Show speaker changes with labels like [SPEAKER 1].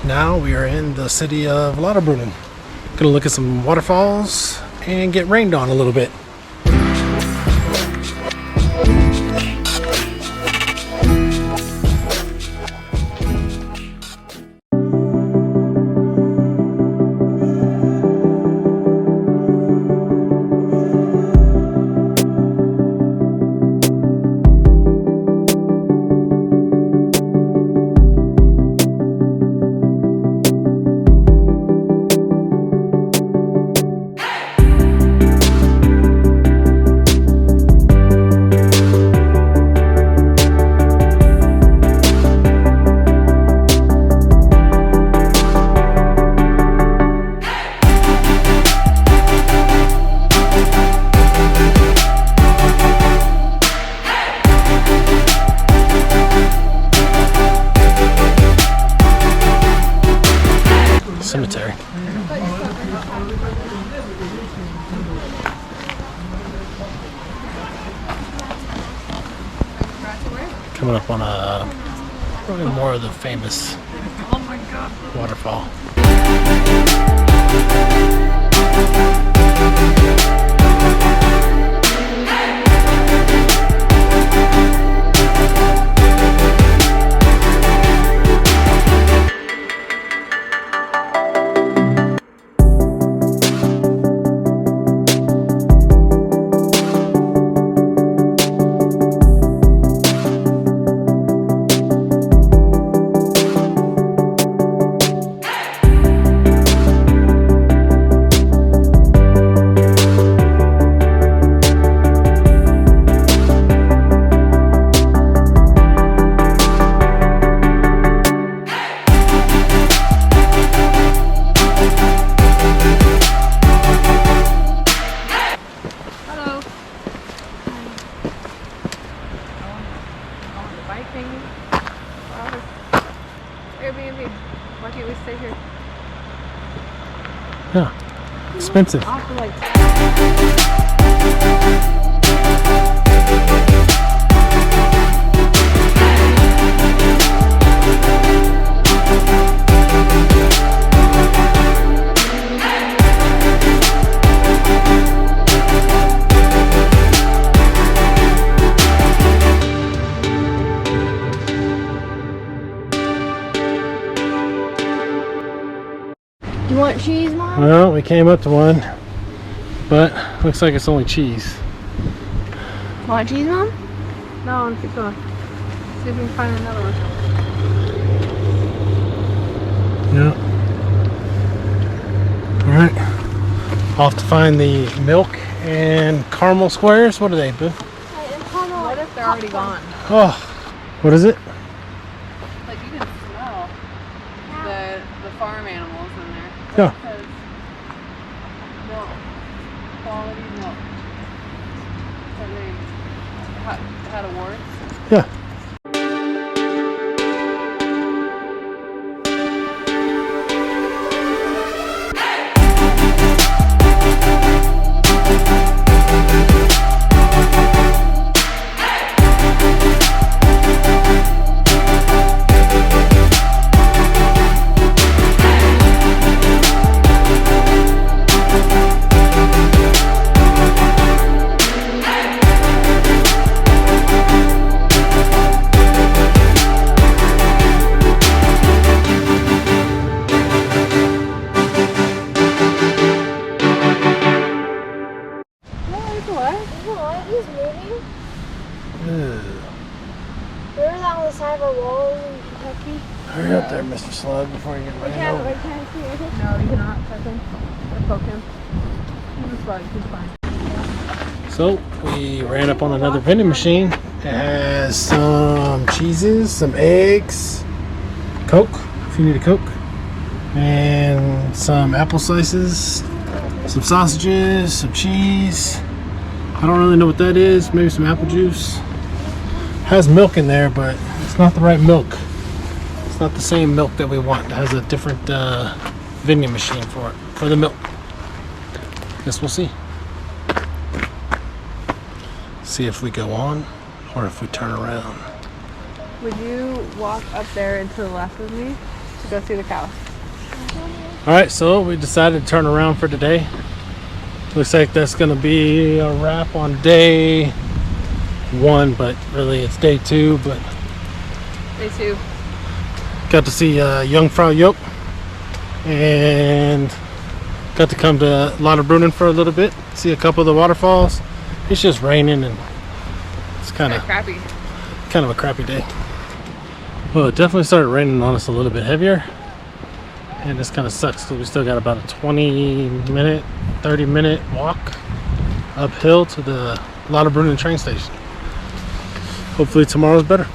[SPEAKER 1] Now we are in the city of Lauterbrunnen. Gonna look at some waterfalls and get rained on a little bit. Cemetery. Coming up on probably more of the famous waterfall.
[SPEAKER 2] Airbnb. Why can't we stay here?
[SPEAKER 1] Yeah, expensive.
[SPEAKER 3] You want cheese, Mom?
[SPEAKER 1] Well, we came up to one, but looks like it's only cheese.
[SPEAKER 3] Want cheese, Mom?
[SPEAKER 2] No, let's keep going. See if we can find another one.
[SPEAKER 1] Yeah. Alright. Off to find the milk and caramel squares. What are they, Boo?
[SPEAKER 2] What if they're already gone?
[SPEAKER 1] Oh, what is it?
[SPEAKER 2] Like you can smell the farm animals in there.
[SPEAKER 1] Yeah.
[SPEAKER 2] Because milk, quality milk. So they had awards.
[SPEAKER 1] Yeah.
[SPEAKER 3] He's moving.
[SPEAKER 1] Ew.
[SPEAKER 3] Remember that on the side of a wall in Kentucky?
[SPEAKER 1] Hurry up there, Mr. Slug, before you get
[SPEAKER 3] I
[SPEAKER 1] ran
[SPEAKER 3] can't,
[SPEAKER 1] over.
[SPEAKER 3] I can't see it.
[SPEAKER 2] No, you cannot touch him or poke him. He's a bug. He's fine.
[SPEAKER 1] So, we ran up on another vending machine. It has some cheeses, some eggs, Coke, if you need a Coke, and some apple slices, some sausages, some cheese. I don't really know what that is. Maybe some apple juice. Has milk in there, but it's not the right milk. It's not the same milk that we want. It has a different vending machine for it, for the milk. Guess we'll see. See if we go on or if we turn around.
[SPEAKER 2] Would you walk up there and to the left with me? to go see the cows.
[SPEAKER 1] Alright, so we decided to turn around for today. Looks like that's going to be a wrap on day 1, but really it's day 2. But
[SPEAKER 2] Day 2.
[SPEAKER 1] got to see Jungfrau Joch and got to come to Lauterbrunnen for a little bit, see a couple of the waterfalls. It's just raining and it's kind of
[SPEAKER 2] Crappy.
[SPEAKER 1] Kind of a crappy day. Well, it definitely started raining on us a little bit heavier, and this kind of sucks because we still got about a 20-minute, 30-minute walk uphill to the Lauterbrunnen train station. Hopefully tomorrow's better.